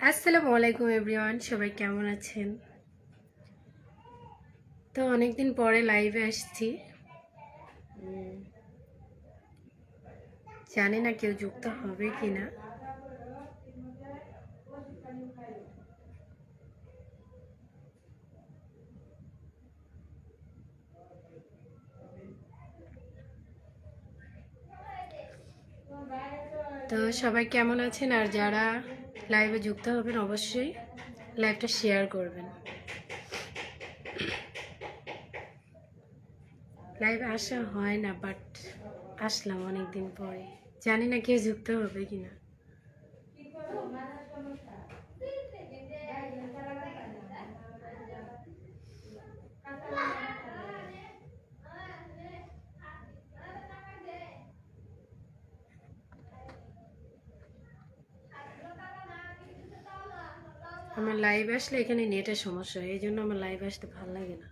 আসসালামু আলাইকুম এভরিওয়ান, সবাই কেমন আছেন? তো অনেকদিন পরে লাইভে আসছি। জানি না কেউ যুক্ত হবে কি না। তো সবাই কেমন আছেন? আর যারা লাইভে যুক্ত হবেন অবশ্যই লাইভটা শেয়ার করবেন। লাইভে আসা হয় না, বাট আসলাম অনেকদিন পরে। জানি না কেউ যুক্ত হবে কি না। আমার লাইভ আসলে এখানে নেটের সমস্যা হয়, এই জন্য আমার লাইভ আসতে ভালো লাগে না।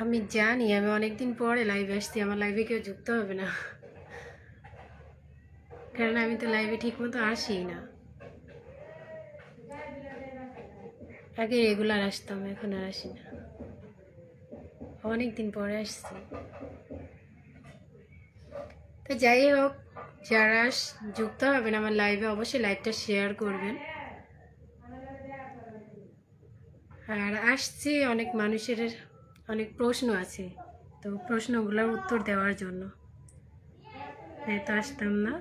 আমি জানি আমি অনেকদিন পরে লাইভে আসছি, আমার লাইভে কেউ যুক্ত হবে না, কারণ আমি তো লাইভে ঠিক মতো আসি না। আগে রেগুলার আসতাম, এখন আর আসি না, অনেকদিন পরে আসছি। তো যাই হোক, যারা যুক্ত হবেন আমার লাইভে অবশ্যই লাইভটা শেয়ার করবেন। আর আসছি অনেক মানুষের অনেক প্রশ্ন আছে, তো প্রশ্নগুলোর উত্তর দেওয়ার জন্য, তো আসতাম না।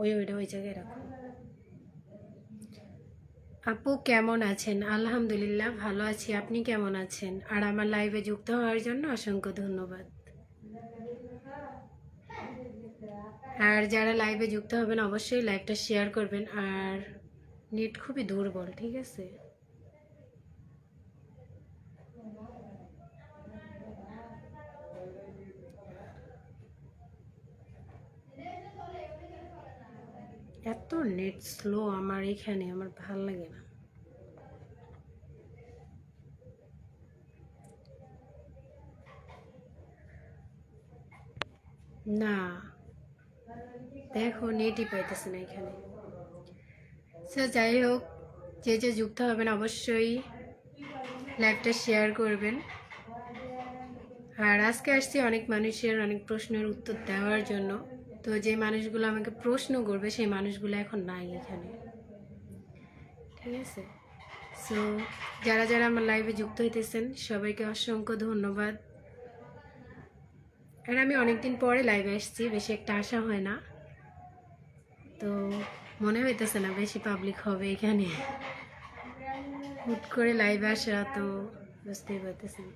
ওইটা ওই জায়গায় রাখো। আপু কেমন আছেন? আলহামদুলিল্লাহ ভালো আছি, আপনি কেমন আছেন? আর আমার লাইভে যুক্ত হওয়ার জন্য অসংখ্য ধন্যবাদ। আর যারা লাইভে যুক্ত হবেন অবশ্যই লাইভটা শেয়ার করবেন। আর নেট খুবই দুর্বল, ঠিক আছে? এত নেট স্লো আমার এখানে, আমার ভাল লাগে না। না দেখো, নেটই পাইতেছে না এখানে। সে যাই হোক, যে যে যুক্ত হবেন অবশ্যই লাইভটা শেয়ার করবেন। আর আজকে আসছি অনেক মানুষের অনেক প্রশ্নের উত্তর দেওয়ার জন্য। তো যে মানুষগুলো আমাকে প্রশ্ন করবে সেই মানুষগুলো এখন নাই এখানে, ঠিক আছে? সো যারা যারা আমার লাইভে যুক্ত হইতেছেন সবাইকে অসংখ্য ধন্যবাদ। আর আমি অনেকদিন পরে লাইভে আসছি, বেশি একটা আশা হয় না, তো মনে হইতেছে না বেশি পাবলিক হবে এখানে। হুট করে লাইভে আসা তো বুঝতেই পারতেছেন।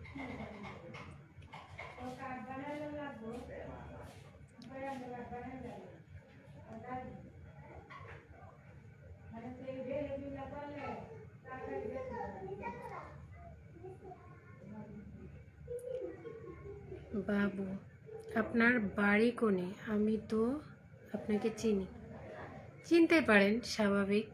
বাবু, আপনার বাড়ি কোনে? আমি তো আপনাকে চিনি। চিনতে পারেন, স্বাভাবিক।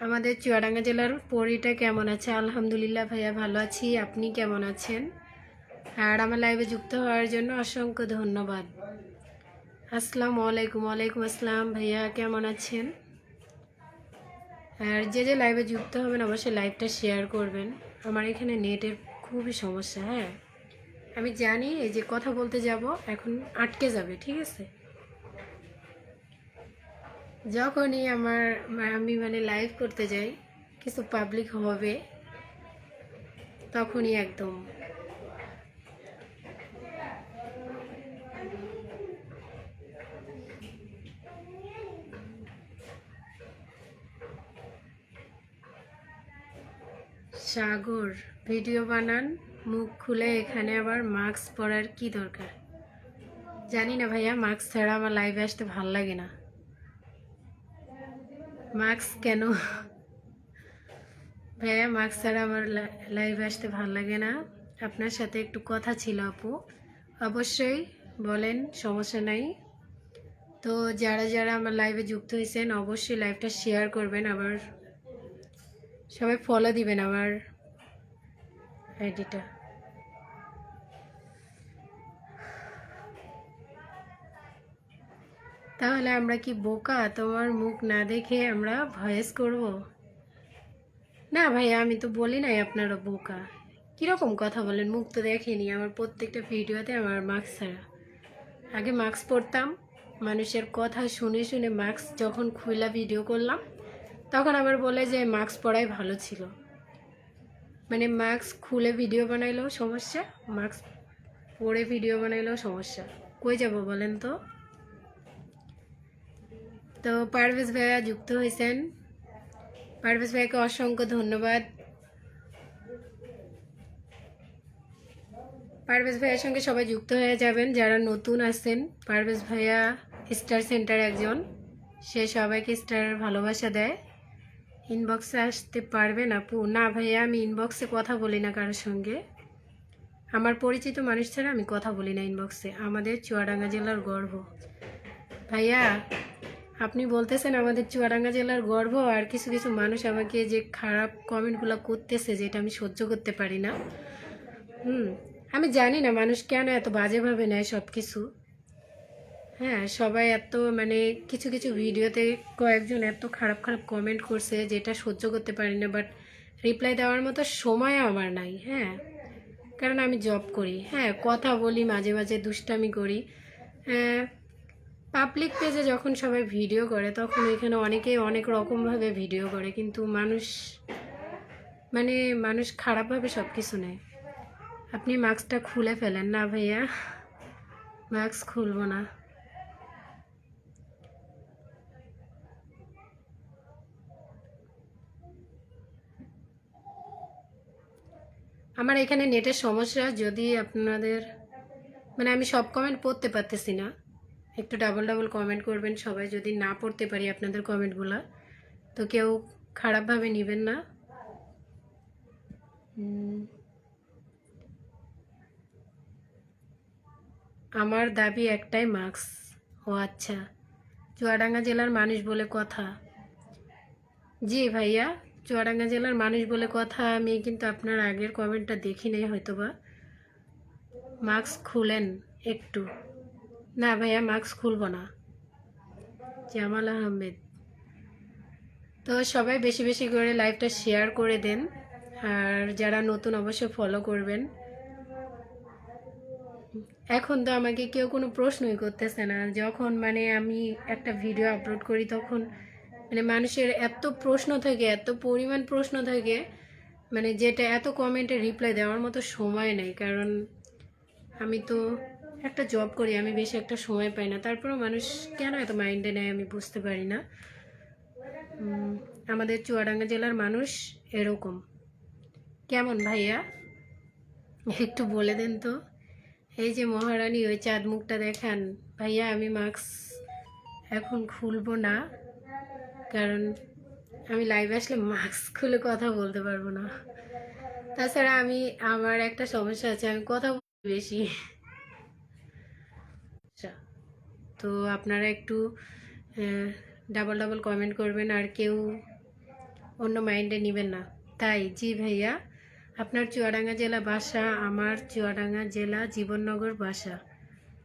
আমাদের চুয়াডাঙ্গা জেলার পরিটা কেমন আছে? আলহামদুলিল্লাহ ভাইয়া ভালো আছি, আপনি কেমন আছেন? আর আমার লাইভে যুক্ত হওয়ার জন্য অসংখ্য ধন্যবাদ। আসসালামু আলাইকুম। ওয়ালাইকুম আসসালাম ভাইয়া, কেমন আছেন? আর যে লাইভে যুক্ত হবেন অবশ্যই লাইভটা শেয়ার করবেন। আমার এখানে নেটের খুবই সমস্যা। হ্যাঁ, আমি জানি এই যে কথা বলতে যাব এখন আটকে যাবে, ঠিক আছে? যখনই আমি মানে লাইভ করতে যাই কিছু পাবলিক হবে তখনই একদম সাগর ভিডিও বানান মুখ খুলে, এখানে আবার মাস্ক পরার কি দরকার? জানি না ভাইয়া, মাস্ক ছাড়া আমার লাইভে আসতে ভাল লাগে না। মাস্ক কেন ভাইয়া? মাস্ক ছাড়া আমার লাইভে আসতে ভাল লাগে না। আপনার সাথে একটু কথা ছিল আপু। অবশ্যই বলেন, সমস্যা নাই। তো যারা যারা আমার লাইভে যুক্ত হয়েছেন অবশ্যই লাইভটা শেয়ার করবেন, আবার সবাই ফলো দিবেন আমার আইডিটা। তাহলে আমরা কি বোকা? তোমার মুখ না দেখে আমরা ভয়েস করব? না ভাইয়া, আমি তো বলি নাই আপনারা বোকা। কীরকম কথা বলেন? মুখ তো দেখেনি আমার প্রত্যেকটা ভিডিওতে আমার মাস্ক ছাড়া। আগে মাস্ক পরতাম, মানুষের কথা শুনে শুনে মাস্ক যখন খুইলা ভিডিও করলাম তখন আবার বলে যে মাস্ক পরাই ভালো ছিল। মানে মাস্ক খুলে ভিডিও বানাইলেও সমস্যা, মাস্ক পরে ভিডিও বানাইলেও সমস্যা। কই যাব বলেন তো? তো পারভেজ ভাইয়া যুক্ত হয়েছেন, পারভেজ ভাইকে অসংখ্য ধন্যবাদ। পারভেজ ভাইয়ের সঙ্গে সবাই যুক্ত হয়ে যাবেন যারা নতুন আছেন। পারভেজ ভাইয়া স্টার সেন্টার একজন, সে সবাইকে স্টারের ভালোবাসা দেয়। ইনবক্সে আসতে পারবেন আপু? না ভাইয়া, আমি ইনবক্সে কথা বলি না কারোর সঙ্গে। আমার পরিচিত মানুষ ছাড়া আমি কথা বলি না ইনবক্সে। আমাদের চুয়াডাঙ্গা জেলার গর্ব। ভাইয়া আপনি বলতেছেন আমাদের চুয়াডাঙ্গা জেলার গর্ব, আর কিছু কিছু মানুষ আমাকে যে খারাপ কমেন্টগুলো করতেছে যেটা আমি সহ্য করতে পারি না। আমি জানি না মানুষ কেন এত বাজেভাবে নেয় সব কিছু। হ্যাঁ, সবাই এত মানে কিছু কিছু ভিডিওতে কয়েকজন এত খারাপ খারাপ কমেন্ট করছে যেটা সহ্য করতে পারি না, বাট রিপ্লাই দেওয়ার মতো সময় আমার নাই। হ্যাঁ, কারণ আমি জব করি। হ্যাঁ, কথা বলি, মাঝে মাঝে দুষ্টামি করি। পাবলিক পেজে যখন সবাই ভিডিও করে তখন এখানে অনেকেই অনেক রকমভাবে ভিডিও করে, কিন্তু মানুষ খারাপভাবে সব কিছু নেয়। আপনি মাস্কটা খুলে ফেলেন। না ভাইয়া, মাস্ক খুলবো না। আমার এখানে নেটের সমস্যা, যদি আপনাদের মানে আমি সব কমেন্ট পড়তে পারতেছি না, একটু ডাবল ডাবল কমেন্ট করবেন সবাই। যদি না পড়তে পারি আপনাদের কমেন্টগুলো তো কেউ খারাপভাবে নেবেন না। আমার দাবি একটাই, মাস্ক। ও আচ্ছা, চুয়াডাঙ্গা জেলার মানুষ বলে কথা। জি ভাইয়া, চুয়াডাঙ্গা জেলার মানুষ বলে কথা। আমি কিন্তু আপনার আগের কমেন্টটা দেখি নাই হয়তোবা। মাস্ক খুলেন একটু। না ভাইয়া, মাস্ক খুলবো না। জামাল আহমেদ। তো সবাই বেশি বেশি করে লাইভটা শেয়ার করে দেন, আর যারা নতুন অবশ্যই ফলো করবেন। এখন তো আমাকে কেউ কোনো প্রশ্নই করতেছে না। যখন মানে আমি একটা ভিডিও আপলোড করি তখন মানে মানুষের এত প্রশ্ন থাকে, এত পরিমাণ প্রশ্ন থাকে, মানে যেটা এত কমেন্টে রিপ্লাই দেওয়ার মতো সময় নেই। কারণ আমি তো একটা জব করি, আমি বেশি একটা সময় পাই না। তারপরেও মানুষ কেন এত মাইন্ডে নেয় আমি বুঝতে পারি না। আমাদের চুয়াডাঙ্গা জেলার মানুষ এরকম। কেমন ভাইয়া একটু বলে দেন তো। এই যে মহারানী, ওই চাঁদ মুখটা দেখান। ভাইয়া আমি মাস্ক এখন খুলবো না, কারণ আমি লাইভে আসলে মাস্ক খুলে কথা বলতে পারবো না। তাছাড়া আমার একটা সমস্যা আছে, আমি কথা বলি বেশি। তো আপনারা একটু ডাবল ডাবল কমেন্ট করবেন, আর কেউ অন্য মাইন্ডে নেবেন না। তাই জি ভাইয়া, আপনার চুয়াডাঙ্গা জেলা বাসা? আমার চুয়াডাঙ্গা জেলা জীবননগর বাসা।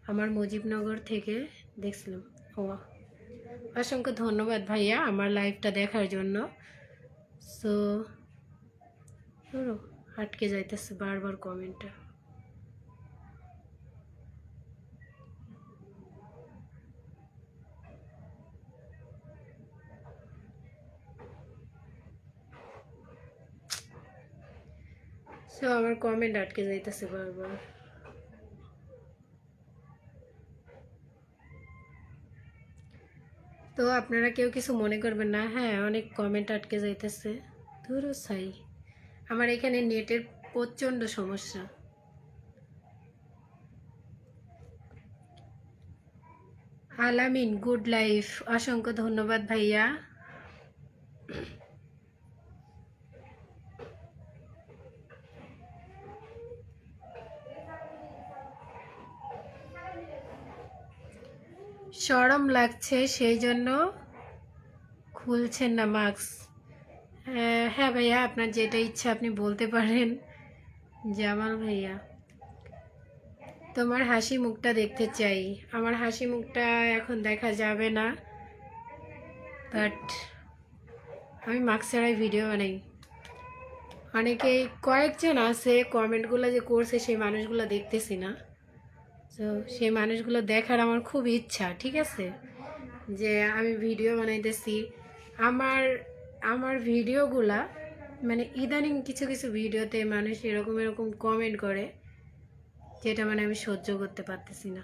আমার মুজিবনগর থেকে দেখছিলাম। ও, অসংখ্য ধন্যবাদ ভাইয়া আমার লাইভটা দেখার জন্য। সো আটকে যাইতেছে বারবার কমেন্টটা। সো আমার কমেন্ট আটকে যাইতেছে বারবার। তো আপনারা কেউ কিছু মনে করবেন না। হ্যাঁ, অনেক কমেন্ট আটকে যাইতেছে। ধরো সাই, আমার এখানে নেটের প্রচণ্ড সমস্যা। আলামিন গুড লাইফ, অসংখ্য ধন্যবাদ ভাইয়া। শরম লাগছে সেই জন্য খুলছেন না মাস্ক। হ্যাঁ ভাইয়া, আপনার যেটা ইচ্ছা আপনি বলতে পারেন। জামাল ভাইয়া, তোমার হাসি মুখটা দেখতে চাই। আমার হাসি মুখটা এখন দেখা যাবে না, বাট আমি মাস্ক ছাড়াই ভিডিও বানাই। অনেকেই কয়েকজন আছে কমেন্টগুলো যে করছে সেই মানুষগুলো দেখতেছি না। তো সেই মানুষগুলো দেখার আমার খুব ইচ্ছা, ঠিক আছে, যে আমি ভিডিও বানাইতেছি। আমার আমার ভিডিওগুলা মানে ইদানিং কিছু কিছু ভিডিওতে মানুষ এরকম এরকম কমেন্ট করে যেটা মানে আমি সহ্য করতে পারতেছি না।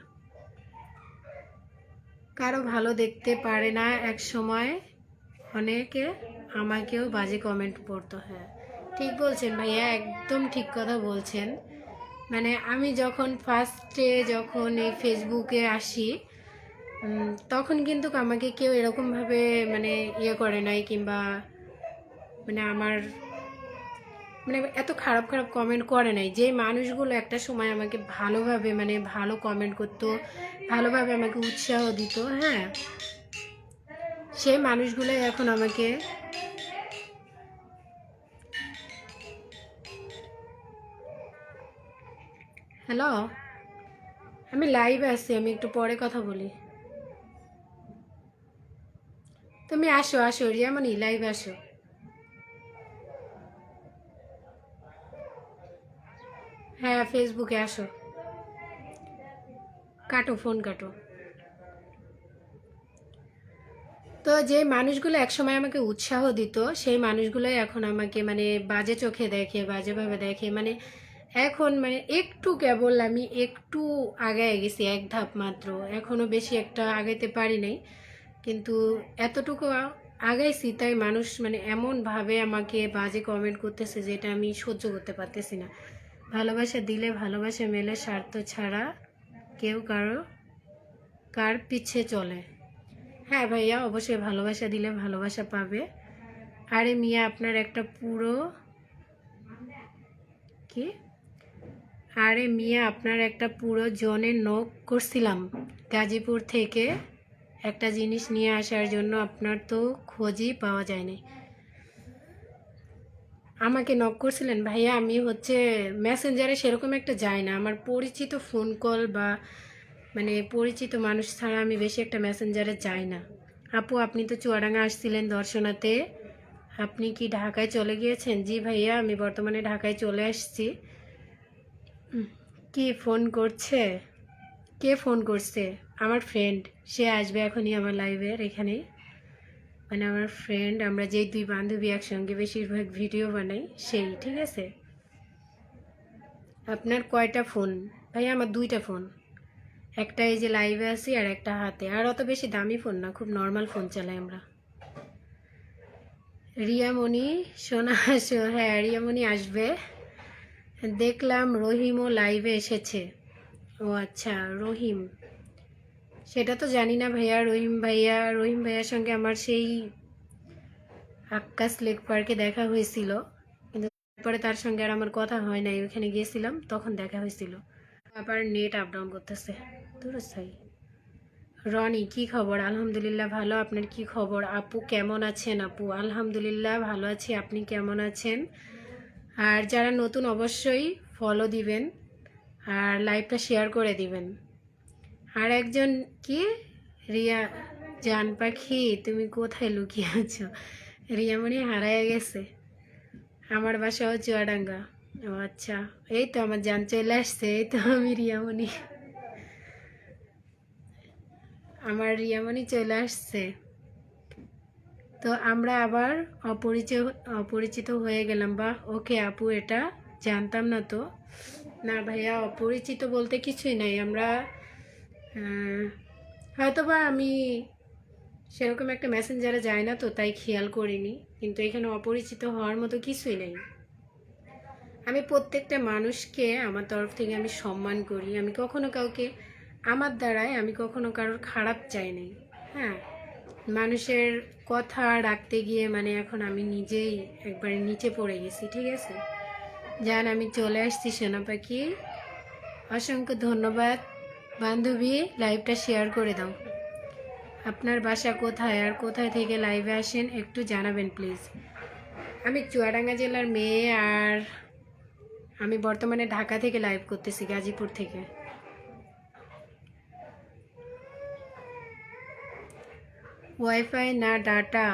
কারো ভালো দেখতে পারে না, এক সময় অনেকে আমাকেও বাজে কমেন্ট পড়তো। হ্যাঁ ঠিক বলছেন ভাইয়া, একদম ঠিক কথা বলছেন। মানে আমি যখন যখন এই ফেসবুকে আসি তখন কিন্তু আমাকে কেউ এরকমভাবে মানে ইয়ে করে নাই, কিংবা মানে আমার মানে এত খারাপ খারাপ কমেন্ট করে নাই। যে মানুষগুলো একটা সময় আমাকে ভালোভাবে মানে ভালো কমেন্ট করতো, ভালোভাবে আমাকে উৎসাহ দিত, হ্যাঁ, সেই মানুষগুলোই এখন আমাকে হ্যালো, আমি লাইভে আছি, আমি একটু পরে কথা বলি। তুমি আসো আসো রিয়ামণি, লাইভে আসো। হ্যাঁ ফেসবুকে আসো, কাটো ফোন কাটো। তো যে মানুষগুলো একসময় আমাকে উৎসাহ দিত সেই মানুষগুলোই এখন আমাকে মানে বাজে চোখে দেখে, বাজেভাবে দেখে। মানে এখন মানে একটু কেবল আমি একটু আগায় গেছি, এক ধাপ মাত্র, এখনও বেশি একটা আগাইতে পারি নাই, কিন্তু এতটুকু আগাইছি। তাই মানুষ মানে এমনভাবে আমাকে বাজে কমেন্ট করতেছে যেটা আমি সহ্য করতে পারতেছি না। ভালোবাসা দিলে ভালোবাসা মেলে, স্বার্থ ছাড়া কেউ কার পিছে চলে। হ্যাঁ ভাইয়া, অবশ্যই ভালোবাসা দিলে ভালোবাসা পাবে। আরে মিয়া, আপনার একটা পুরো কি আরে মিয়া, আপনার একটা পুরো জনে নক করছিলাম গাজীপুর থেকে একটা জিনিস নিয়ে আসার জন্য, আপনার তো খোঁজই পাওয়া যায়নি। আমাকে নক করছিলেন ভাইয়া, আমি হচ্ছে মেসেঞ্জারে সেরকম একটা যাই না। আমার পরিচিত ফোন কল বা মানে পরিচিত মানুষ ছাড়া আমি বেশি একটা মেসেঞ্জারে যাই না। আপু আপনি তো চুয়াডাঙ্গা আসছিলেন দর্শনাতে, আপনি কি ঢাকায় চলে গিয়েছেন? জি ভাইয়া, আমি বর্তমানে ঢাকায় চলে আসছি। কি ফোন করছে? কে ফোন করছে? আমার ফ্রেন্ড, সে আসবে এখনই আমার লাইভের এখানে। মানে আমার ফ্রেন্ড, আমরা যেই দুই বান্ধবী একসঙ্গে বেশিরভাগ ভিডিও বানাই সেই, ঠিক আছে। আপনার কয়টা ফোন? ভাইয়া আমার দুইটা ফোন, একটা এই যে লাইভে আছি আর একটা হাতে। আর অত বেশি দামি ফোন না, খুব নর্মাল ফোন চালাই আমরা। রিয়ামণি সোনা আসো। হ্যাঁ রিয়ামণি আসবে। দেখলাম রহিমও লাইভে এসেছে। ও আচ্ছা, রহিম, সেটা তো জানি না ভাইয়া। রহিম ভাইয়ার সঙ্গে আমার সেই আক্কাস লেক পার্কে দেখা হয়েছিল, কিন্তু তারপরে তার সঙ্গে আর আমার কথা হয় নাই। ওইখানে গিয়েছিলাম তখন দেখা হয়েছিল। আবার নেট আপ ডাউন করতেছে, দূর সাই। রনি কি খবর? আলহামদুলিল্লাহ ভালো, আপনার কি খবর? আপু কেমন আছেন? আপু আলহামদুলিল্লাহ ভালো আছি, আপনি কেমন আছেন? আর যারা নতুন অবশ্যই ফলো দিবেন আর লাইভটা শেয়ার করে দিবেন। আর একজন কি, রিয়া জান পাখি, তুমি কোথায় লুকিয়ে আছো? রিয়ামণি হারায় গেছে। আমার বাসাও চুয়াডাঙ্গা। ও আচ্ছা, এই তো আমার জান চলে আসছে। এই তো আমি রিয়ামণি, আমার রিয়ামণি চলে আসছে। তো আমরা আবার অপরিচিত হয়ে গেলাম। বা ওকে আপু, এটা জানতাম না তো। না ভাইয়া, অপরিচিত বলতে কিছুই নাই। আমরা হয়তোবা আমি সেরকম একটা মেসেঞ্জারে যাই না, তো তাই খেয়াল করিনি। কিন্তু এখানে অপরিচিত হওয়ার মতো কিছুই নেই। আমি প্রত্যেকটা মানুষকে আমার তরফ থেকে আমি সম্মান করি। আমি কখনো কাউকে, আমার দ্বারায় আমি কখনো কারোর খারাপ চাই নাই। হ্যাঁ, মানুষের কথা রাখতে গিয়ে মানে এখন আমি নিজেই একবারে নিচে পড়ে গেছি। ঠিক আছে জান, আমি চলে আসছি সোনা পাখি। অসংখ্য ধন্যবাদ বান্ধবী, লাইভটা শেয়ার করে দাও। আপনার বাসা কোথায় আর কোথায় থেকে লাইভে আসেন একটু জানাবেন প্লিজ। আমি চুয়াডাঙ্গা জেলার মেয়ে, আর আমি বর্তমানে ঢাকা থেকে লাইভ করতেছি, গাজীপুর থেকে। ওয়াইফাই না ডাটা?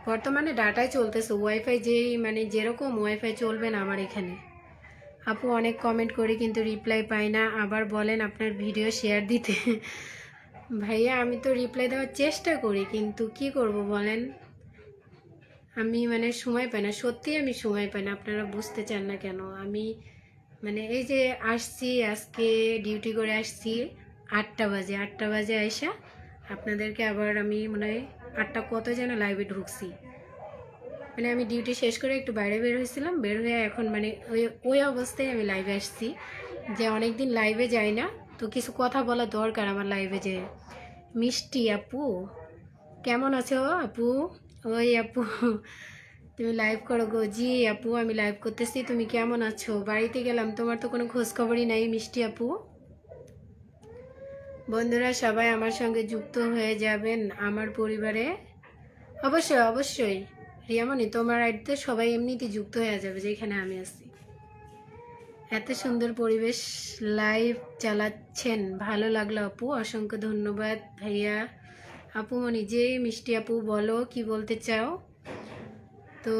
বর্তমানে ডাটাই চলতেছে। ওয়াইফাই যেই মানে যেরকম ওয়াইফাই চলবে না আমার এখানে। আপু অনেক কমেন্ট করি কিন্তু রিপ্লাই পাই না, আবার বলেন আপনার ভিডিও শেয়ার দিতে। ভাইয়া আমি তো রিপ্লাই দেওয়ার চেষ্টা করি, কিন্তু কি করব বলেন, আমি মানে সময় পাই না। সত্যি আমি সময় পাই না, আপনারা বুঝতে চান না কেন। আমি মানে এই যে আসছি, আজকে ডিউটি করে আসছি 8টা বাজে আইসা আপনাদেরকে আবার আমি মনে হয় 8টা কত যেন লাইভে ঢুকছি। মানে আমি ডিউটি শেষ করে একটু বাইরে বের হয়েছিলাম, বের হয়ে এখন মানে ওই অবস্থায় আমি লাইভে আসছি। যে অনেক দিন লাইভে যাই না, তো কিছু কথা বলা দরকার আমার লাইভে। যে মিষ্টি আপু কেমন আছো আপু? ওই আপু তুমি লাইভ করো গো? জি আপু আমি লাইভ করতেছি। তুমি কেমন আছো? বাড়িতে গেলাম, তোমার তো কোনো খোঁজ খবরই নাই মিষ্টি আপু। বন্ধুরা সবাই আমার সঙ্গে যুক্ত হয়ে যাবেন আমার পরিবারে। অবশ্যই অবশ্যই রিয়ামণি, তোমার আইডিতে সবাই এমনিতেই যুক্ত হয়ে যাবে যেখানে আমি আছি। এত সুন্দর পরিবেশ, লাইভ চালাচ্ছেন, ভালো লাগলো আপু, অসংখ্য ধন্যবাদ ভাইয়া। আপু মনি, যে মিষ্টি আপু বলো কি বলতে চাও। তো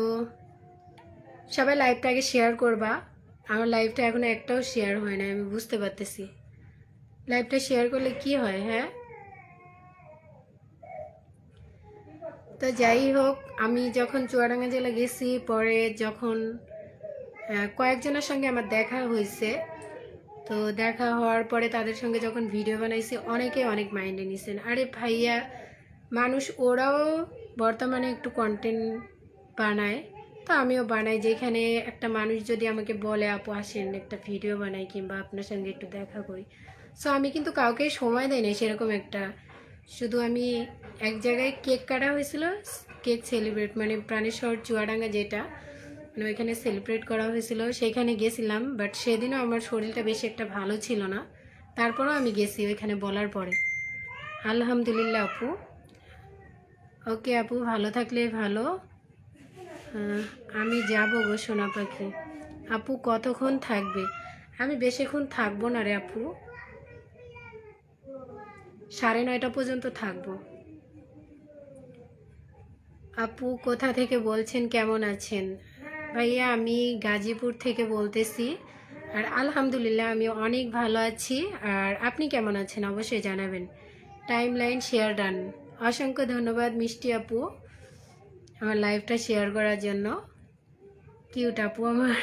সবাই লাইভটা আগে শেয়ার করবা। আমার লাইভটা এখনো একটাও শেয়ার হয় না, আমি বুঝতে পারতেছি। লাইভটা শেয়ার করলে কি হয়? হ্যাঁ, তো যাই হোক, আমি যখন চুয়াডাঙ্গা জেলা গেছি, পরে যখন কয়েকজনের সঙ্গে আমার দেখা হয়েছে, তো দেখা হওয়ার পরে তাদের সঙ্গে যখন ভিডিও বানাইছি, অনেকে অনেক মাইন্ডে নিছেন। আরে ভাইয়া, মানুষ ওরাও বর্তমানে একটু কন্টেন্ট বানায়, তো আমিও বানাই। যেখানে একটা মানুষ যদি আমাকে বলে আপু আসেন একটা ভিডিও বানাই কিংবা আপনার সঙ্গে একটু দেখা করি, সো আমি কিন্তু কাউকে সময় দেয় না সেরকম একটা। শুধু আমি এক জায়গায় কেক কাটা হয়েছিল, কেক সেলিব্রেট মানে প্রাণেশ্বর চুয়াডাঙ্গা যেটা, মানে ওইখানে সেলিব্রেট করা হয়েছিল, সেইখানে গেছিলাম। বাট সেদিনও আমার শরীরটা বেশি একটা ভালো ছিল না, তারপরেও আমি গেছি ওইখানে বলার পরে। আলহামদুলিল্লাহ আপু। ওকে আপু, ভালো থাকলে ভালো। আমি যাবো গো সোনা পাখি। আপু কতক্ষণ থাকবে? আমি বেশিক্ষণ থাকবো না রে আপু, 9:30 পর্যন্ত থাকবো। আপু কোথা থেকে বলছেন, কেমন আছেন? ভাইয়া আমি গাজীপুর থেকে বলতেছি। আর আলহামদুলিল্লাহ আমি অনেক ভালো আছি। আর আপনি কেমন আছেন অবশ্যই জানাবেন। Time line share done. অসংখ্য ধন্যবাদ মিষ্টি আপু আমার লাইভটা শেয়ার করার জন্য। কিউট আপু আমার।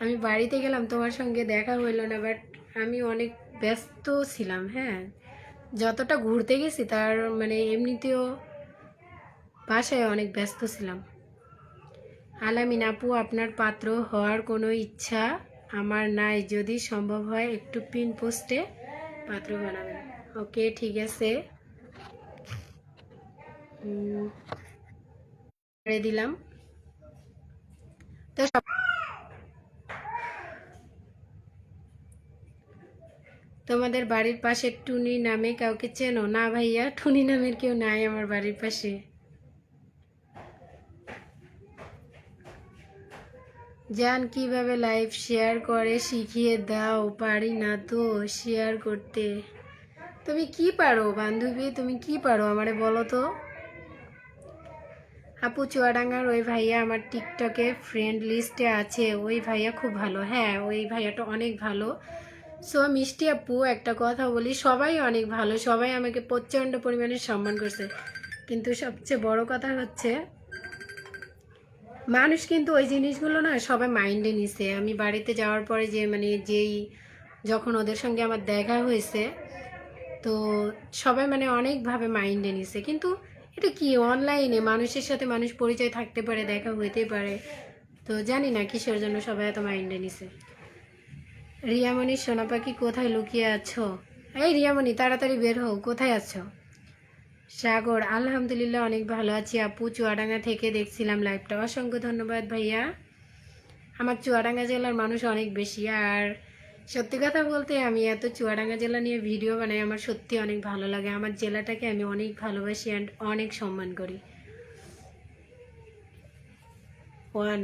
আমি বাড়িতে গেলাম, তোমার সঙ্গে দেখা হইলো না, বাট আমি অনেক ব্যস্ত ছিলাম। হ্যাঁ, যতটা ঘুরতে গেছি তার মানে এমনিতেও বাসায় অনেক ব্যস্ত ছিলাম। আলামিন আপু, আপনার পাত্র হওয়ার কোনো ইচ্ছা আমার নাই, যদি সম্ভব হয় একটু পিন পোস্টে পাত্র বানাবেন। ওকে ঠিক আছে, করে দিলাম। তো তোমাদের বাড়ির পাশে টুনি নামে কাউকে চেনো? না ভাইয়া, টুনি নামের কেউ নাই আমার বাড়ির পাশে। জান কিভাবে লাইভ শেয়ার করে শিখিয়ে দাও, পারি না তো শেয়ার করতে। তুমি কি পারো বান্ধবী, তুমি কি পারো আমারে বলো তো। আপু চুয়াডাঙ্গার ওই ভাইয়া আমার টিকটকে ফ্রেন্ড লিস্টে আছে, ওই ভাইয়া খুব ভালো। হ্যাঁ, ওই ভাইয়াটা অনেক ভালো। সো মিষ্টি আপু, একটা কথা বলি, সবাই অনেক ভালো, সবাই আমাকে প্রচণ্ড পরিমাণে সম্মান করছে, কিন্তু সবচেয়ে বড় কথা হচ্ছে মানুষ কিন্তু ওই জিনিসগুলো না সবাই মাইন্ডে নিছে। আমি বাড়িতে যাওয়ার পরে যে মানে যেই যখন ওদের সঙ্গে আমার দেখা হয়েছে, তো সবাই মানে অনেকভাবে মাইন্ডে নিছে। কিন্তু এটা কি, অনলাইনে মানুষের সাথে মানুষ পরিচয় থাকতে পারে, দেখা হইতে পারে, তো জানি না কিসের জন্য সবাই এত মাইন্ডে নিছে। রিয়ামণি সোনা পাখি কোথায় লুকিয়ে আছো? এই রিয়ামণি, তাড়াতাড়ি বের হও, কোথায় আছো? সাগর, আলহামদুলিল্লাহ অনেক ভালো আছি আপু, চুয়াডাঙ্গা থেকে দেখছিলাম লাইভটা। অসংখ্য ধন্যবাদ ভাইয়া। আমার চুয়াডাঙ্গা জেলার মানুষ অনেক বেশি, আর সত্যি কথা বলতে আমি এত চুয়াডাঙ্গা জেলা নিয়ে ভিডিও বানাই, আমার সত্যি অনেক ভালো লাগে। আমার জেলাটাকে আমি অনেক ভালোবাসি অ্যান্ড অনেক সম্মান করি। ওয়ান,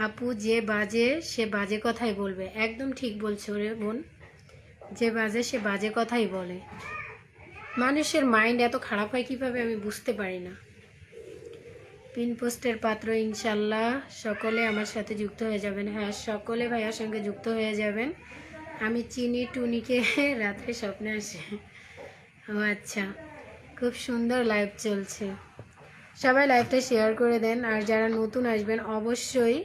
আপু যে বাজে সে বাজে কথাই বলবে। একদম ঠিক বলছো রে বোন, যে বাজে সে বাজে কথাই বলে। মানুষের মাইন্ড এত খারাপ হয় কীভাবে আমি বুঝতে পারি না। পিন পোস্টের পাত্র ইনশাল্লাহ সকলে আমার সাথে যুক্ত হয়ে যাবেন। হ্যাঁ, সকলে ভাইয়ার সঙ্গে যুক্ত হয়ে যাবেন। আমি চিনি টুনিকে রাত্রে স্বপ্নে আসে। ও আচ্ছা, খুব সুন্দর লাইভ চলছে। সবাই লাইভটা শেয়ার করে দেন, আর যারা নতুন আসবেন অবশ্যই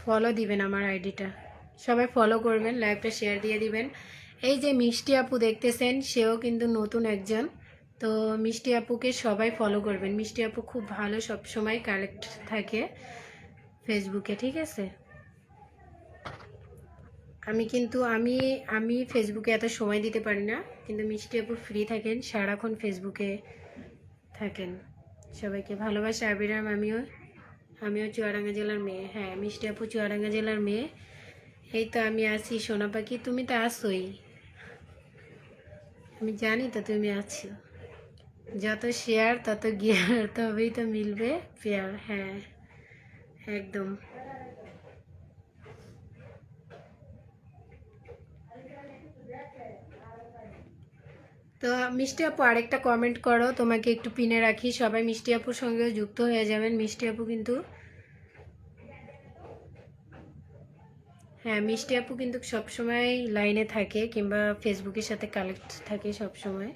ফলো দিবেন আমার আইডিটা। সবাই ফলো করবেন, লাইভটা শেয়ার দিয়ে দিবেন। এই যে মিষ্টি আপু দেখতেছেন, সেও কিন্তু নতুন একজন। তো মিষ্টি আপুকে সবাই ফলো করবেন। মিষ্টি আপু খুব ভালো, সব সময় কালেক্ট থাকে ফেসবুকে, ঠিক আছে? আমি ফেসবুকে এত সময় দিতে পারি না, কিন্তু মিষ্টি আপু ফ্রি থাকেন, সারাক্ষণ ফেসবুকে থাকেন। সবাইকে ভালোবাসা আবিরাম। আমিও চুয়াডাঙ্গা জেলার মেয়ে। হ্যাঁ, মিষ্টি আপু চুয়াডাঙ্গা জেলার মেয়ে। এই তো আমি আছি সোনা পাখি, তুমি তো আসোই, আমি জানি তো তুমি আছো। যত শেয়ার তত গিয়ার, তবেই তো মিলবে পেয়ার। হ্যাঁ, একদম। তো মিষ্টি আপু আরেকটা কমেন্ট করো, তোমাকে একটু পিনে রাখি। সবাই মিষ্টি আপুর সঙ্গেও যুক্ত হয়ে যাবেন। মিষ্টি আপু কিন্তু, হ্যাঁ, মিষ্টি আপু কিন্তু সবসময় লাইনে থাকে, কিংবা ফেসবুকের সাথে কানেক্ট থাকে সবসময়।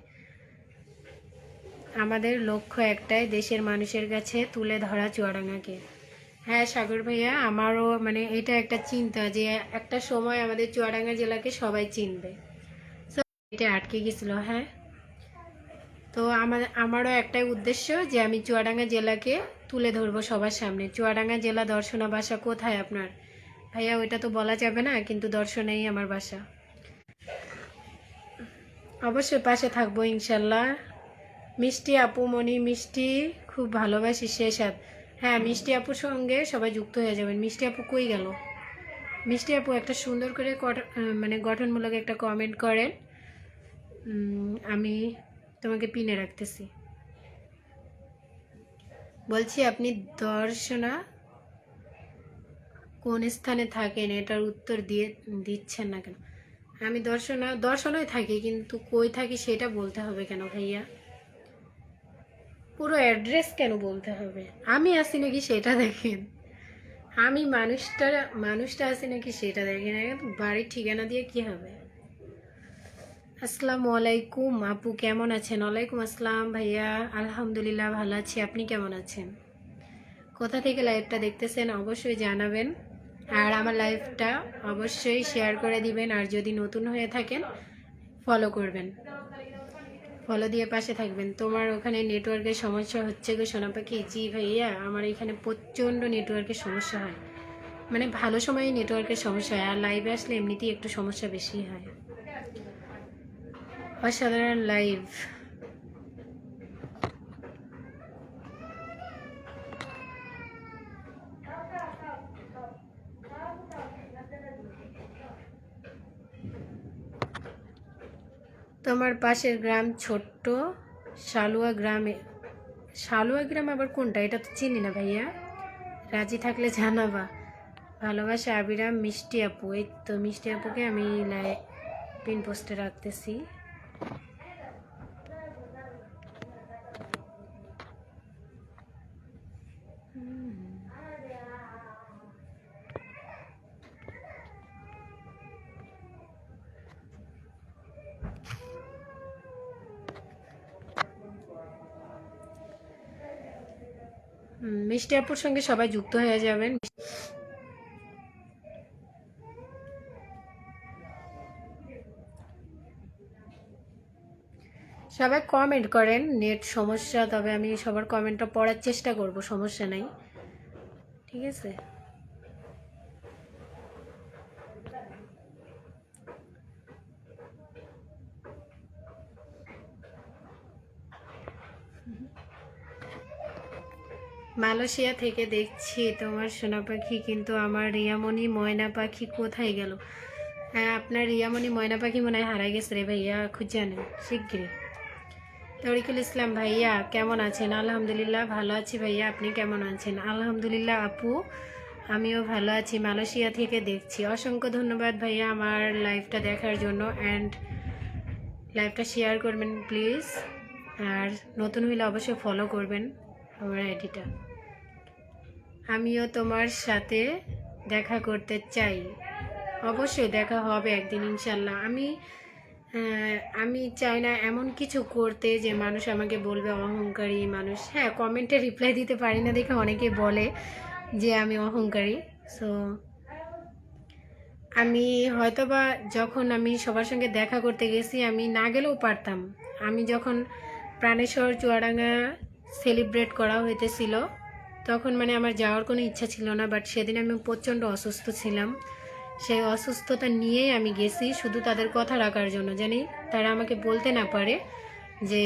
আমাদের লক্ষ্য একটাই, দেশের মানুষের কাছে তুলে ধরা চুয়াডাঙ্গাকে। হ্যাঁ সাগর ভাইয়া, আমারও মানে এটা একটা চিন্তা যে একটা সময় আমাদের চুয়াডাঙ্গা জেলাকে সবাই চিনবে। এটা আটকে গেছিল। হ্যাঁ, তো আমারও একটাই উদ্দেশ্য যে আমি চুয়াডাঙ্গা জেলাকে তুলে ধরবো সবার সামনে। চুয়াডাঙ্গা জেলা দর্শনা বাসা কোথায় আপনার? ভাইয়া ওইটা তো বলা যাবে না, কিন্তু দর্শনেই আমার বাসা। অবশ্যই পাশে থাকবো ইনশাল্লাহ। মিষ্টি আপু মনি, মিষ্টি খুব ভালোবাসি সে সাথ। হ্যাঁ, মিষ্টি আপুর সঙ্গে সবাই যুক্ত হয়ে যাবেন। মিষ্টি আপু কই গেল? মিষ্টি আপু একটা সুন্দর করে মানে গঠনমূলক একটা কমেন্ট করেন, আমি তোমাকে পিনে রাখতেছি। বলছি আপনি দর্শনা কোন স্থানে থাকেন, এটার উত্তর দিচ্ছেন না কেন? আমি দর্শনায় থাকি, কিন্তু কই থাকি সেটা বলতে হবে কেন ভাইয়া? পুরো অ্যাড্রেস কেন বলতে হবে? আমি আছি নাকি সেটা দেখেন। আমি মানুষটা আছি নাকি সেটা দেখেন। বাড়ির ঠিকানা দিয়ে কি হবে? আসসালামু আলাইকুম আপু, কেমন আছেন? ওয়ালাইকুম আসসালাম ভাইয়া, আলহামদুলিল্লাহ ভালো আছি। আপনি কেমন আছেন? কোথা থেকে লাইভটা দেখতেছেন অবশ্যই জানাবেন, আর আমার লাইভটা অবশ্যই শেয়ার করে দিবেন। আর যদি নতুন হয়ে থাকেন ফলো করবেন, ফলো দিয়ে পাশে থাকবেন। তোমার ওখানে নেটওয়ার্কের সমস্যা হচ্ছে গো সোনা পাখি? জি ভাইয়া, আমার এখানে প্রচণ্ড নেটওয়ার্কের সমস্যা হয়, মানে ভালো সময়ে নেটওয়ার্কের সমস্যা হয়, আর লাইভে আসলে এমনিতেই একটু সমস্যা বেশি হয়। অসাধারণ লাইভ। তোমার পাশের গ্রাম ছোট্ট শালুয়া গ্রামে? শালুয়া গ্রাম আবার কোনটা? এটা তো চিনি না ভাইয়া, রাজি থাকলে জানাবা। ভালোবাসা আবিরাম। মিষ্টি আপু, এই তো মিষ্টি আপুকে আমি পিন পোস্টে রাখতেছি। মিষ্টি আপুর সঙ্গে সবাই যুক্ত হয়ে যাবেন। সবাই কমেন্ট করেন, নেট সমস্যা, তবে আমি সবার কমেন্টটা পড়ার চেষ্টা করব, সমস্যা নাই, ঠিক আছে। মালয়েশিয়া থেকে দেখছি তোমার সোনা পাখি, কিন্তু আমার রিয়ামণি ময়না পাখি কোথায় গেল? হ্যাঁ, আপনার রিয়ামণি ময়না পাখি মনে হয় হারাই গেছে রে ভাইয়া, খুঁজে নেন শিগগিরই। তরিকুল ইসলাম ভাইয়া কেমন আছেন? আলহামদুলিল্লাহ ভালো আছি ভাইয়া, আপনি কেমন আছেন? আলহামদুলিল্লাহ আপু, আমিও ভালো আছি, মালয়েশিয়া থেকে দেখছি। অসংখ্য ধন্যবাদ ভাইয়া আমার লাইভটা দেখার জন্য, অ্যান্ড লাইভটা শেয়ার করবেন প্লিজ, আর নতুন হইলে অবশ্যই ফলো করবেন আমার আইডিটা। আমিও তোমার সাথে দেখা করতে চাই, অবশ্যই দেখা হবে একদিন ইনশাল্লাহ। আমি চাই না এমন কিছু করতে যে মানুষ আমাকে বলবে অহংকারী মানুষ। হ্যাঁ, কমেন্টে রিপ্লাই দিতে পারি না দেখে অনেকে বলে যে আমি অহংকারী। সো আমি হয়তোবা যখন আমি সবার সঙ্গে দেখা করতে গেছি, আমি না গেলেও পারতাম। আমি যখন প্রাণেশ্বর চুয়াডাঙ্গা সেলিব্রেট করা হইতেছিল, তখন মানে আমার যাওয়ার কোনো ইচ্ছা ছিল না, বাট সেদিন আমি প্রচণ্ড অসুস্থ ছিলাম। সেই অসুস্থতা নিয়েই আমি গেছি, শুধু তাদের কথা রাখার জন্য, জানি তারা আমাকে বলতে না পারে যে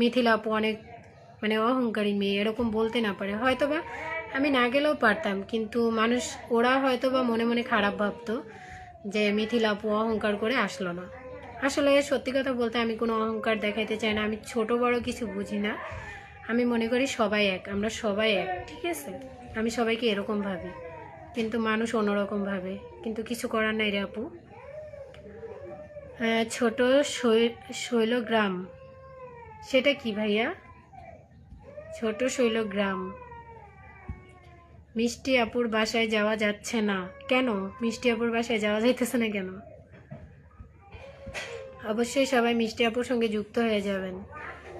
মিথিলা আপু অনেক মানে অহংকারী মেয়ে, এরকম বলতে না পারে। হয়তোবা আমি না গেলেও পারতাম, কিন্তু মানুষ ওরা হয়তোবা মনে মনে খারাপ ভাবতো যে মিথিলা আপু অহংকার করে আসলো না। আসলে সত্যি কথা বলতে আমি কোনো অহংকার দেখাইতে চাই না, আমি ছোট বড় কিছু বুঝি না। আমি মনে করি সবাই এক, আমরা সবাই এক, ঠিক আছে। আমি সবাইকে এরকম ভাবি, কিন্তু মানুষ অন্যরকম ভাবে, কিন্তু কিছু করার নাই রে আপু। ছোট শৈলগ্রাম, সেটা কি ভাইয়া? ছোট শৈলগ্রাম। মিষ্টি আপুর বাসায় যাওয়া যাচ্ছে না কেন? মিষ্টি আপুর বাসায় যাওয়া যাইতেছে না কেন? অবশ্যই সবাই মিষ্টি আপুর সঙ্গে যুক্ত হয়ে যাবেন।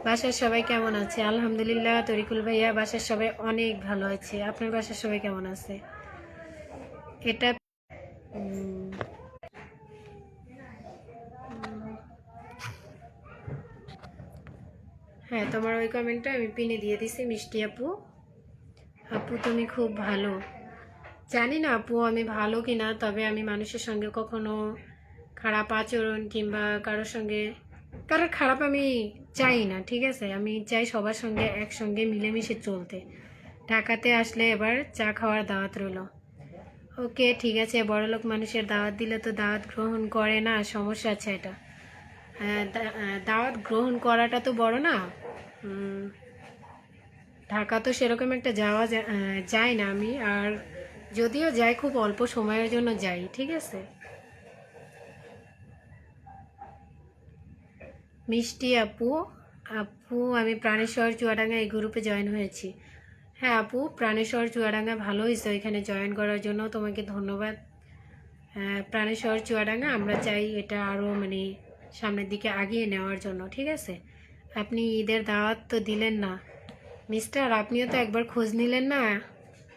বাসার সবাই কেমন আছে? আলহামদুলিল্লাহ তরিকুল ভাইয়া, বাসার সবাই অনেক ভালো আছে। আপনার বাসার সবাই কেমন আছে? এটা হ্যাঁ, তোমার ওই কমেন্টটা আমি পিনে দিয়ে দিছি। মিষ্টি আপু, আপু তুমি খুব ভালো। জানি না আপু আমি ভালো কিনা, তবে আমি মানুষের সঙ্গে কখনো খারাপ আচরণ কিংবা কারোর খারাপ আমি চাই না, ঠিক আছে। আমি চাই সবার সঙ্গে একসঙ্গে মিলেমিশে চলতে। ঢাকাতে আসলে এবার চা খাওয়ার দাওয়াত রইল। ওকে ঠিক আছে, বড়লোক মানুষের দাওয়াত দিলে তো দাওয়াত গ্রহণ করে না, সমস্যা আছে এটা। দাওয়াত গ্রহণ করাটা তো বড় না। ঢাকা তো সেরকম একটা যাওয়া যায় না আমি, আর যদিও যাই খুব অল্প সময়ের জন্য যাই, ঠিক আছে। মিষ্টি আপু, আমি প্রাণেশ্বর চুয়াডাঙ্গা এই গ্রুপে জয়েন হয়েছি। হ্যাঁ আপু, প্রাণেশ্বর চুয়াডাঙ্গা ভালো হয়েছে ওইখানে জয়েন করার জন্য, তোমাকে ধন্যবাদ। প্রাণেশ্বর চুয়াডাঙ্গা আমরা চাই এটা আরও মানে সামনের দিকে আগিয়ে নেওয়ার জন্য, ঠিক আছে। আপনি ঈদের দাওয়াত তো দিলেন না মিস্টার, আপনিও তো একবার খোঁজ নিলেন না।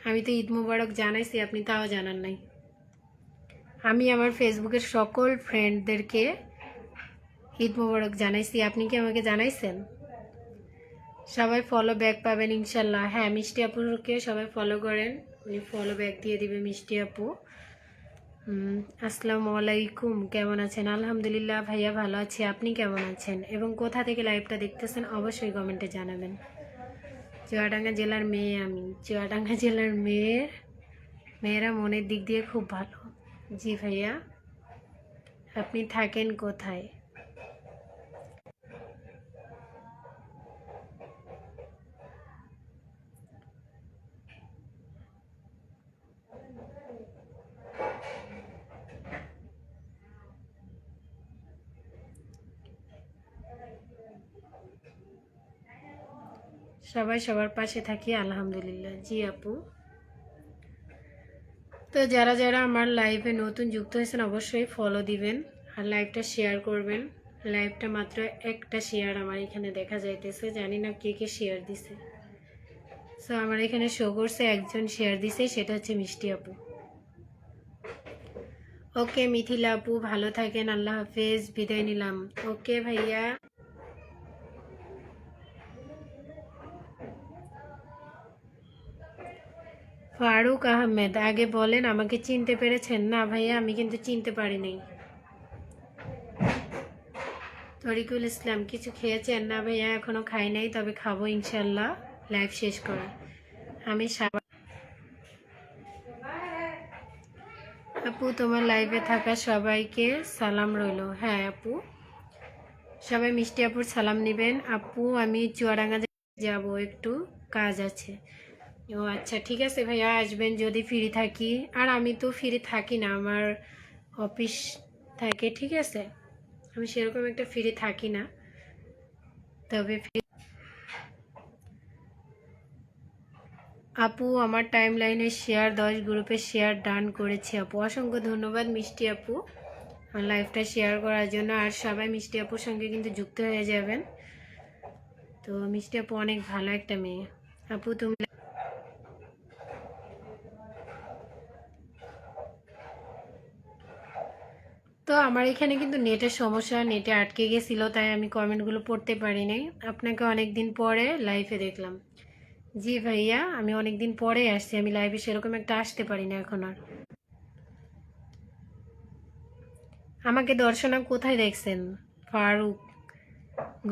আমি তো ঈদ মুবারক জানাইছি, আপনি তাও জানান নাই। আমি আমার ফেসবুকের সকল ফ্রেন্ডদেরকে ঈদ মুবারক জানাইছি, আপনি কি আমাকে জানাইছেন? সবাই ফলো ব্যাক পাবেন ইনশাল্লাহ। হ্যাঁ, মিষ্টি আপুকে সবাই ফলো করেন, উনি ফলো ব্যাক দিয়ে দিবে মিষ্টি আপু। আসসালামু আলাইকুম, কেমন আছেন? আলহামদুলিল্লাহ ভাইয়া ভালো আছি, আপনি কেমন আছেন এবং কোথা থেকে লাইভটা দেখতেছেন অবশ্যই কমেন্টে জানাবেন। চুয়াডাঙ্গা জেলার মেয়ে আমি, চুয়াডাঙ্গা জেলার মেয়েরা মনের দিক দিয়ে খুব ভালো। জি ভাইয়া, আপনি থাকেন কোথায়? সবাই সবার পাশে থাকি আলহামদুলিল্লাহ। জি আপু, তো যারা যারা আমার লাইভে নতুন যুক্ত হয়েছেন অবশ্যই ফলো দিবেন আর লাইভটা শেয়ার করবেন। লাইভটা মাত্র একটা শেয়ার আমার এখানে দেখা যাইতেছে, জানি না কে কে শেয়ার দিছে। সো আমার এখানে শো করছে একজন শেয়ার দিছে, সেটা হচ্ছে মিষ্টি আপু। ওকে মিথিলা আপু, ভালো থাকেন, আল্লাহ হাফেজ, বিদায় নিলাম। ওকে ভাইয়া। ফারুক আহমেদ, আগে বলেন আমাকে চিনতে পেরেছেন? না ভাইয়া, আমি কিন্তু চিনতে পারিনি। তরিকুল ইসলাম, কিছু খেয়েছেন? না ভাইয়া, এখনো খাই নাই, তবে খাবো ইনশাল্লাহ লাইভ শেষ করে। আমি আপু তোমার লাইভে থাকা সবাইকে সালাম রইল। হ্যাঁ আপু, সবাই মিষ্টি আপুর সালাম নেবেন। আপু আমি চুয়াডাঙ্গা যাব, একটু কাজ আছে। ও আচ্ছা, ঠিক আছে ভাইয়া, আসবেন যদি ফ্রি থাকি। আর আমি তো ফ্রি থাকি না, আমার অফিস থাকে, ঠিক আছে, আমি সেরকম একটা ফ্রি থাকি না, তবে আপু আমার টাইম লাইনে শেয়ার 10 গ্রুপে শেয়ার ডান করেছি আপু। অসংখ্য ধন্যবাদ মিষ্টি আপু আমার লাইভটা শেয়ার করার জন্য। আর সবাই মিষ্টি আপুর সঙ্গে কিন্তু যুক্ত হয়ে যাবেন। তো মিষ্টি আপু অনেক ভালো একটা মেয়ে। আপু তুমি তো আমার এখানে কিন্তু নেটের সমস্যা, নেটে আটকে গেছিলো, তাই আমি কমেন্টগুলো পড়তে পারি নাই। আপনাকে অনেক দিন পরে লাইভে দেখলাম। জি ভাইয়া, আমি অনেক দিন পরে আসছি, আমি লাইভে সেরকম একটা আসতে পারি না এখন আর। আমাকে দর্শনা কোথায় দেখছেন? ফারুক,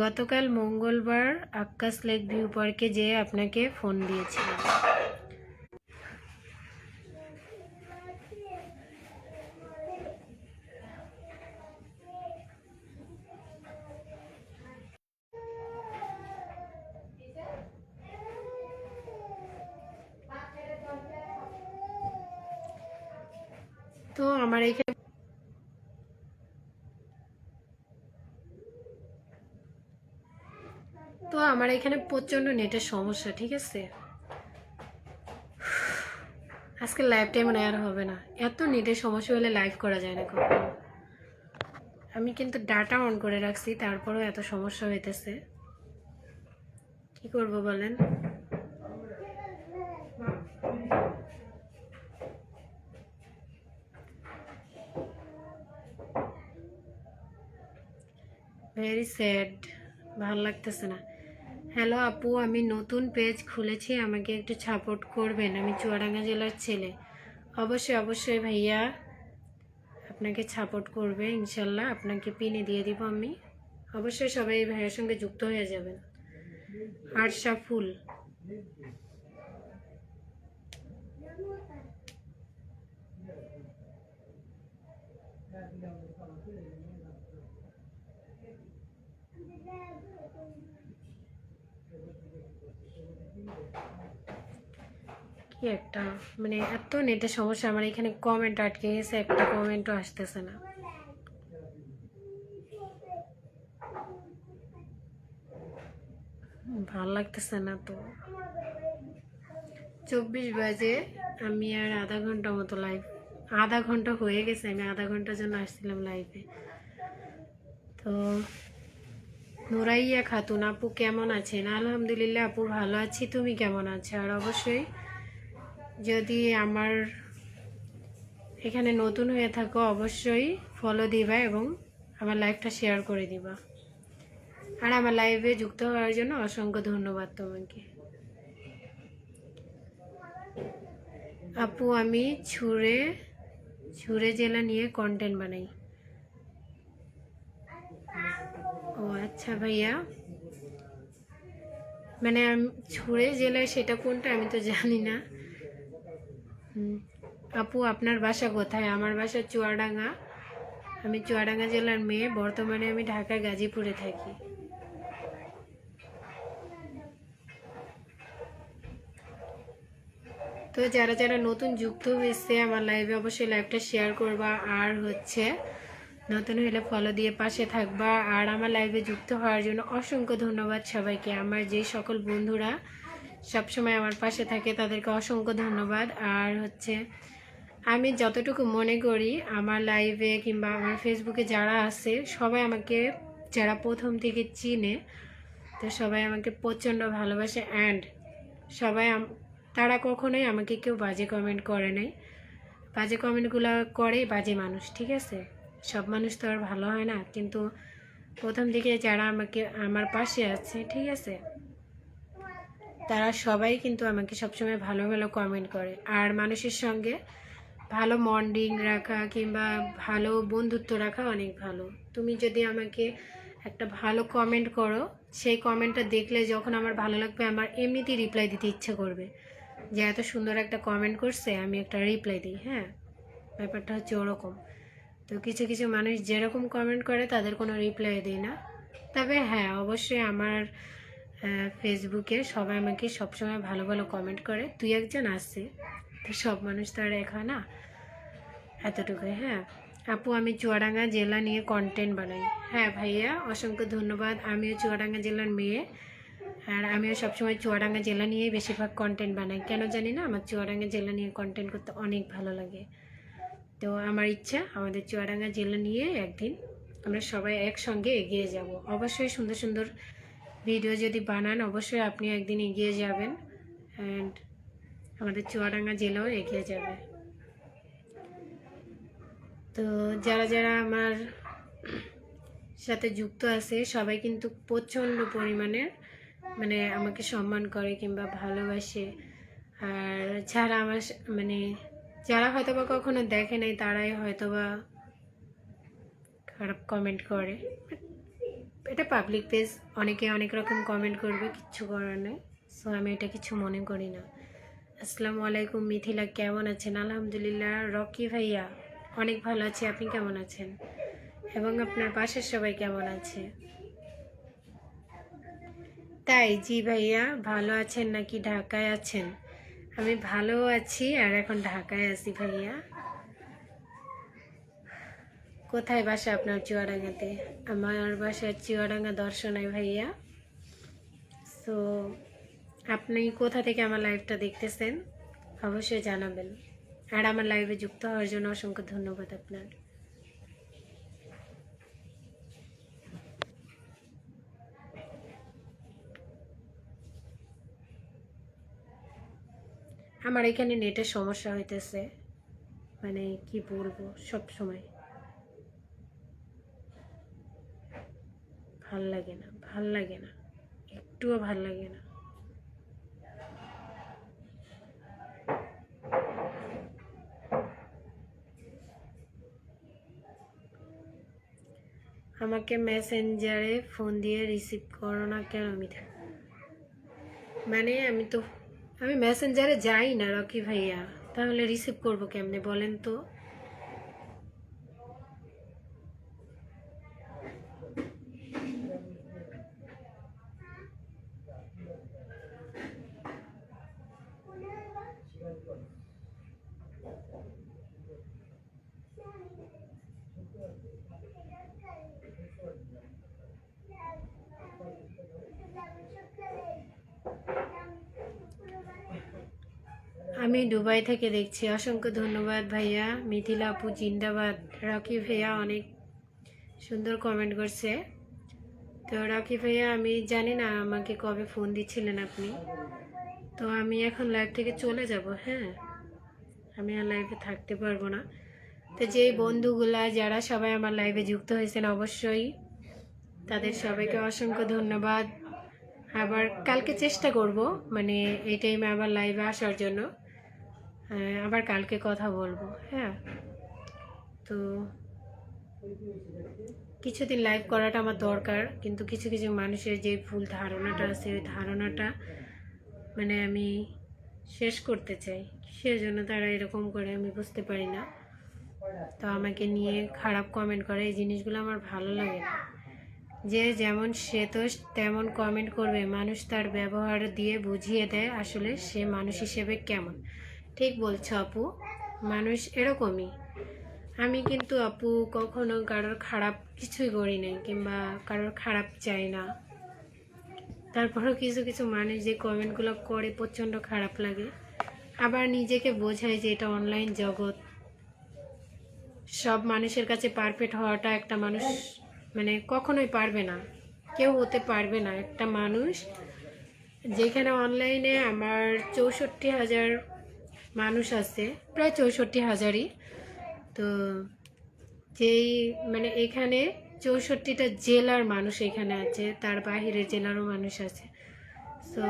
গতকাল মঙ্গলবার আক্কাস লেক ভিউ পার্কে যেয়ে আপনাকে ফোন দিয়েছিলাম। তো আমার এখানে প্রচণ্ড নেটের সমস্যা, ঠিক আছে। আজকে লাইভ টাইম মনে আর হবে না, এত নেটের সমস্যা হলে লাইভ করা যায় না কখনো। আমি কিন্তু ডাটা অন করে রাখছি, তারপরেও এত সমস্যা হইতেছে, কি করব বলেন। ভেরি স্যাড, ভালো লাগতেছে না। হ্যালো আপু, আমি নতুন পেজ খুলেছি, আমাকে একটু সাপোর্ট করবেন, আমি চুয়াডাঙ্গা জেলার ছেলে। অবশ্যই অবশ্যই ভাইয়া, আপনাকে সাপোর্ট করবে ইনশাল্লাহ, আপনাকে পিনে দিয়ে দিব আমি। অবশ্যই সবাই ভাইয়ের সঙ্গে যুক্ত হয়ে যাবেন। আরশা ফুল, কি একটা মানে এত নেটের সমস্যা, আমার এখানে কমেন্ট আটকে গেছে, একটা কমেন্টও আসতেছে না। ভাল লাগতেছে না তো। 24 বাজে, আমি আর আধা ঘন্টা মতো লাইভ, আধা ঘন্টা হয়ে গেছে, আমি আধা ঘন্টার জন্য আসছিলাম লাইভে। তো নুরাইয়া খাতুন আপু কেমন আছেন? আলহামদুলিল্লাহ আপু ভালো আছি, তুমি কেমন আছো? আর অবশ্যই যদি আমার এখানে নতুন হয়ে থাকো অবশ্যই ফলো দিবা এবং আমার লাইভটা শেয়ার করে দিবা। আর আমার লাইভে যুক্ত হওয়ার জন্য অসংখ্য ধন্যবাদ তোমাকে। আপু আমি ছুড়ে জেলা নিয়ে কন্টেন্ট বানাই। ও আচ্ছা ভাইয়া, মানে আমি ছুড়ে জেলায় সেটা কোনটা আমি তো জানি না। আপু আপনার বাসা কোথায়? আমার বাসা চুয়াডাঙ্গা, আমি চুয়াডাঙ্গা জেলার মেয়ে, বর্তমানে আমি ঢাকা গাজীপুরে থাকি। তো যারা যারা নতুন যুক্ত হয়েছে আমার লাইভে অবশ্যই লাইভটা শেয়ার করবা, আর হচ্ছে নতুন হলে ফলো দিয়ে পাশে থাকবা। আর আমার লাইভে যুক্ত হওয়ার জন্য অসংখ্য ধন্যবাদ সবাইকে। আমার যে সকল বন্ধুরা সবসময় আমার পাশে থাকে তাদেরকে অসংখ্য ধন্যবাদ। আর হচ্ছে আমি যতটুকু মনে করি আমার লাইভে কিংবা আমার ফেসবুকে যারা আছে সবাই আমাকে, যারা প্রথম থেকে চিনে, তো সবাই আমাকে প্রচণ্ড ভালোবাসে। অ্যান্ড সবাই তারা কখনোই আমাকে কেউ বাজে কমেন্ট করে নাই। বাজে কমেন্টগুলো করে বাজে মানুষ, ঠিক আছে? সব মানুষ তো আর ভালো হয় না, কিন্তু প্রথম দিকে যারা আমার পাশে আছে, ঠিক আছে, তারা সবাই কিন্তু আমাকে সবসময় ভালো ভালো কমেন্ট করে। আর মানুষের সঙ্গে ভালো বন্ডিং রাখা কিংবা ভালো বন্ধুত্ব রাখা অনেক ভালো। তুমি যদি আমাকে একটা ভালো কমেন্ট করো, সেই কমেন্টটা দেখলে যখন আমার ভালো লাগবে, আমার এমনিতেই রিপ্লাই দিতে ইচ্ছে করবে যে এত সুন্দর একটা কমেন্ট করছে, আমি একটা রিপ্লাই দিই। হ্যাঁ, ব্যাপারটা হচ্ছে ওরকম। তো কিছু কিছু মানুষ যেরকম কমেন্ট করে তাদের কোনো রিপ্লাই দিই না। তবে হ্যাঁ, অবশ্যই আমার ফেসবুকে সবাই আমাকে সবসময় ভালো ভালো কমেন্ট করে, দুই একজন আছে, তো সব মানুষ তো আর এক হয় না, এতটুকুই। হ্যাঁ আপু, আমি চুয়াডাঙ্গা জেলা নিয়ে কন্টেন্ট বানাই। হ্যাঁ ভাইয়া, অসংখ্য ধন্যবাদ। আমিও চুয়াডাঙ্গা জেলার মেয়ে, আর আমিও সবসময় চুয়াডাঙ্গা জেলা নিয়েই বেশিরভাগ কন্টেন্ট বানাই। কেন জানি না, আমার চুয়াডাঙ্গা জেলা নিয়ে কন্টেন্ট করতে অনেক ভালো লাগে। তো আমার ইচ্ছা আমাদের চুয়াডাঙ্গা জেলা নিয়ে একদিন আমরা সবাই একসঙ্গে এগিয়ে যাব। অবশ্যই সুন্দর সুন্দর ভিডিও যদি বানান, অবশ্যই আপনি একদিন এগিয়ে যাবেন, অ্যান্ড আমাদের চুয়াডাঙ্গা জেলাও এগিয়ে যাবে। তো যারা যারা আমার সাথে যুক্ত আছে সবাই কিন্তু প্রচণ্ড পরিমাণের মানে আমাকে সম্মান করে কিংবা ভালোবাসে। আর যারা আমার মানে যারা হয়তোবা কখনো দেখে নাই, তারাই হয়তোবা খারাপ কমেন্ট করে। এটা পাবলিক পেজ, অনেকে অনেক রকম কমেন্ট করবে, কিচ্ছু করার নেই। সো আমি এটা কিছু মনে করি না। আসসালামু আলাইকুম মিথিলা, কেমন আছেন? আলহামদুলিল্লাহ। রকি ভাইয়া, অনেক ভালো আছি, আপনি কেমন আছেন? এবং আপনার পাশের সবাই কেমন আছে? তাই? জি ভাইয়া, ভালো আছেন নাকি ঢাকায় আছেন? আমি ভালো আছি, আর এখন ঢাকায় আছি ভাইয়া। কোথায় বাসা আপনার? চুয়াডাঙ্গাতে। আমার বাসা চুয়াডাঙ্গা দর্শনায় ভাইয়া। সো আপনি কোথা থেকে আমার লাইভটা দেখতেছেন অবশ্যই জানাবেন। আর আমার লাইভে যুক্ত হওয়ার জন্য অসংখ্য ধন্যবাদ আপনার। আমার এখানে নেটের সমস্যা হইতেছে, মানে কি বলবো, সব সময় ভাল লাগে না, ভাল লাগে না, একটুও ভাল লাগে না। আমাকে মেসেঞ্জারে ফোন দিয়ে রিসিভ করো না কেন? মানে আমি মেসেঞ্জারে যাই না রকি ভাইয়া, তাহলে রিসিভ করবো কেমনে বলেন তো? আমি দুবাই থেকে দেখছি। অসংখ্য ধন্যবাদ ভাইয়া। মিথিলা আপু জিন্দাবাদ। রকি ভাইয়া অনেক সুন্দর কমেন্ট করছে। তো রকি ভাইয়া, আমি জানি না আমাকে কবে ফোন দিচ্ছিলেন আপনি। তো আমি এখন লাইভ থেকে চলে যাব। হ্যাঁ, আমি আর লাইভে থাকতে পারবো না। তো যেই বন্ধুগুলা যারা সবাই আমার লাইভে যুক্ত হয়েছেন, অবশ্যই তাদের সবাইকে অসংখ্য ধন্যবাদ। আবার কালকে চেষ্টা করব, মানে এই টাইমে আবার লাইভে আসার জন্য। আবার কালকে কথা বলবো। হ্যাঁ, তো কিছুদিন লাইভ করাটা আমার দরকার, কিন্তু কিছু কিছু মানুষের যে ভুল ধারণাটা আছে, ওই ধারণাটা মানে আমি শেষ করতে চাই, সেজন্য তারা এরকম করে, আমি বুঝতে পারি না। তো আমাকে নিয়ে খারাপ কমেন্ট করে, এই জিনিসগুলো আমার ভালো লাগে না। যে যেমন সে তো তেমন কমেন্ট করবে, মানুষ তার ব্যবহার দিয়ে বুঝিয়ে দেয় আসলে সে মানুষ হিসেবে কেমন। ঠিক বলছো আপু, মানুষ এরকমই। আমি কিন্তু আপু কখনো কারোর খারাপ কিছুই করি নাই, কিংবা কারোর খারাপ চাই না। তারপরেও কিছু কিছু মানুষ যে কমেন্টগুলো করে প্রচণ্ড খারাপ লাগে। আবার নিজেকে বোঝায় যে এটা অনলাইন জগৎ, সব মানুষের কাছে পারফেক্ট হওয়াটা একটা মানুষ মানে কখনোই পারবে না, কেউ হতে পারবে না। একটা মানুষ যেখানে অনলাইনে আমার 64,000 মানুষ আছে, প্রায় 64,000ই। তো যেই মানে এখানে 64টা জেলার মানুষ এখানে আছে, তার বাহিরের জেলারও মানুষ আছে। সো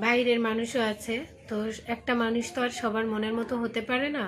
বাইরের মানুষও আছে। তো একটা মানুষ তো আর সবার মনের মতো হতে পারে না।